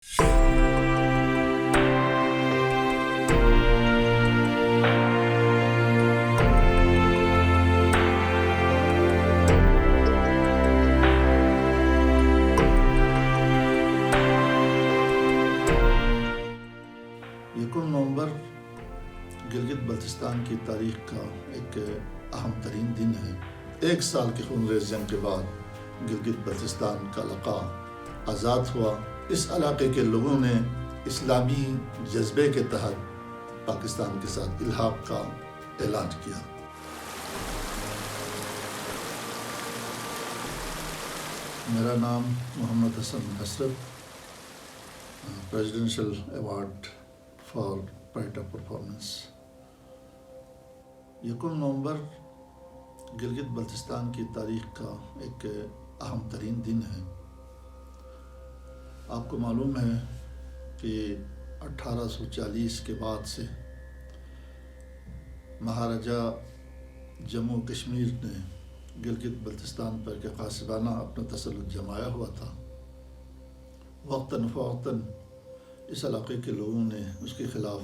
نومبر گلگت بلتستان کی تاریخ کا ایک اہم ترین دن ہے۔ 1 سال کی خونریز جنگ کے بعد گلگت بلتستان کا علاقہ آزاد ہوا۔ اس علاقے کے لوگوں نے اسلامی جذبے کے تحت پاکستان کے ساتھ الحاق کا اعلان کیا۔ میرا نام Muhammad Hassan Hasrat, presidential award for pride of performance. 1 نومبر گلگت بلتستان کی تاریخ کا ایک اہم ترین دن ہے۔ آپ کو معلوم ہے کہ 1840 کے بعد سے مہاراجہ جموں کشمیر نے گلگت بلتستان پر قاصدانہ اپنا تسلط جمایا ہوا تھا۔ وقتاً فوقتاً اس علاقے کے لوگوں نے اس کے خلاف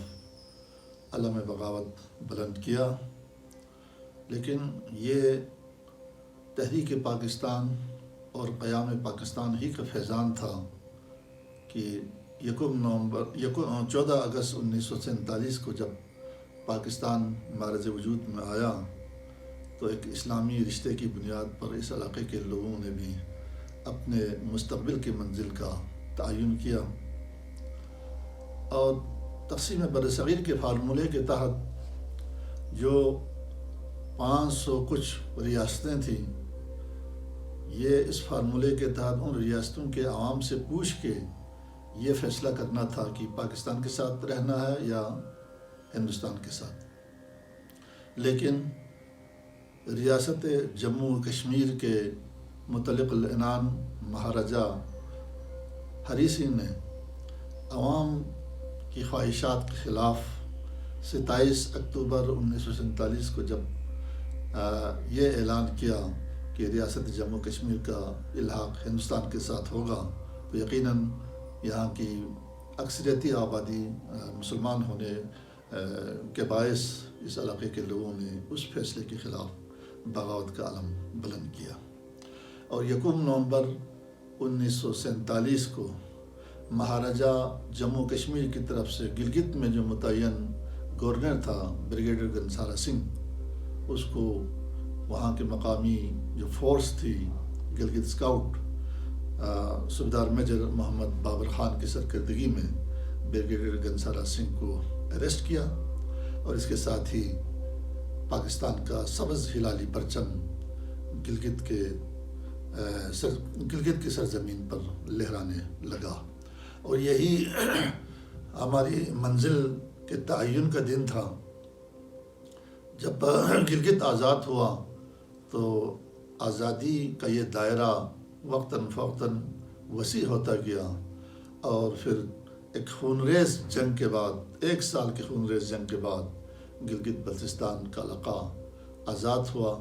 علم بغاوت بلند کیا، لیکن یہ تحریک پاکستان اور قیام پاکستان ہی کا فیضان تھا کہ 14 اگست 1947 کو جب پاکستان معرض وجود میں آیا تو ایک اسلامی رشتے کی بنیاد پر اس علاقے کے لوگوں نے بھی اپنے مستقبل کی منزل کا تعین کیا، اور تقسیم برصغیر کے فارمولے کے تحت جو 500 کچھ ریاستیں تھیں، یہ اس فارمولے کے تحت ان ریاستوں کے عوام سے پوچھ کے یہ فیصلہ کرنا تھا کہ پاکستان کے ساتھ رہنا ہے یا ہندوستان کے ساتھ۔ لیکن ریاست جموں و کشمیر کے متعلق العنان مہاراجہ ہری سنگھ نے عوام کی خواہشات کے خلاف 27 اکتوبر 1947 کو جب یہ اعلان کیا کہ ریاست جموں کشمیر کا الحاق ہندوستان کے ساتھ ہوگا، تو یقیناً یہاں کی اکثریتی آبادی مسلمان ہونے کے باعث اس علاقے کے لوگوں نے اس فیصلے کے خلاف بغاوت کا علم بلند کیا، اور 1 نومبر 1947 کو مہاراجہ جموں کشمیر کی طرف سے گلگت میں جو متعین گورنر تھا بریگیڈیئر گنسارا سنگھ، اس کو وہاں کے مقامی جو فورس تھی گلگت اسکاؤٹ، صوبیدار میجر محمد بابر خان کی سرکردگی میں بریگیڈیئر گنسارا سنگھ کو اریسٹ کیا، اور اس کے ساتھ ہی پاکستان کا سبز ہلالی پرچم گلگت کی سرزمین پر لہرانے لگا، اور یہی ہماری منزل کے تعین کا دن تھا۔ جب گلگت آزاد ہوا تو آزادی کا یہ دائرہ وقتاً فوقتاً وسیع ہوتا گیا، اور پھر ایک خونریز جنگ کے بعد 1 سال کی خونریز جنگ کے بعد گلگت بلتستان کا علاقہ آزاد ہوا،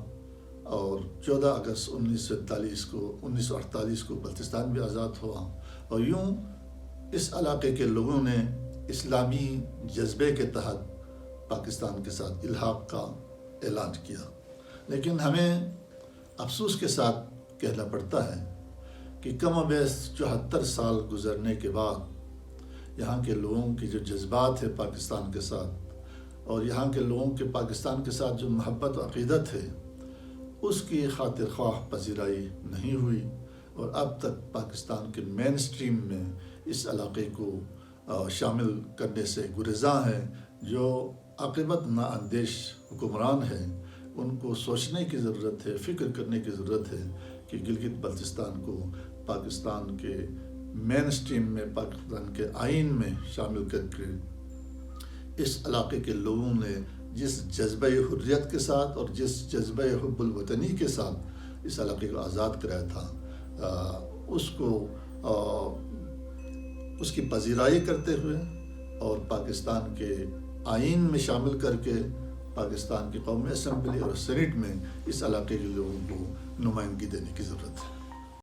اور 14 اگست 1948 کو بلتستان بھی آزاد ہوا، اور یوں اس علاقے کے لوگوں نے اسلامی جذبے کے تحت پاکستان کے ساتھ الحاق کا اعلان کیا۔ لیکن ہمیں افسوس کے ساتھ کہنا پڑتا ہے کہ کم و بیش 74 سال گزرنے کے بعد یہاں کے لوگوں کی جو جذبات ہے پاکستان کے ساتھ، اور یہاں کے لوگوں کے پاکستان کے ساتھ جو محبت و عقیدت ہے، اس کی خاطر خواہ پذیرائی نہیں ہوئی، اور اب تک پاکستان کے مین سٹریم میں اس علاقے کو شامل کرنے سے گریزاں ہیں۔ جو عاقبت نااندیش حکمران ہیں، ان کو سوچنے کی ضرورت ہے، فکر کرنے کی ضرورت ہے کہ گلگت بلتستان کو پاکستان کے مین سٹریم میں، پاکستان کے آئین میں شامل کر کے اس علاقے کے لوگوں نے جس جذبہ حریت کے ساتھ اور جس جذبہ حب الوطنی کے ساتھ اس علاقے کو آزاد کرایا تھا، اس کی پذیرائی کرتے ہوئے اور پاکستان کے آئین میں شامل کر کے پاکستان کی قومی اسمبلی اور سینٹ میں اس علاقے کے لوگوں کو نمائندگی دینے کی ضرورت ہے۔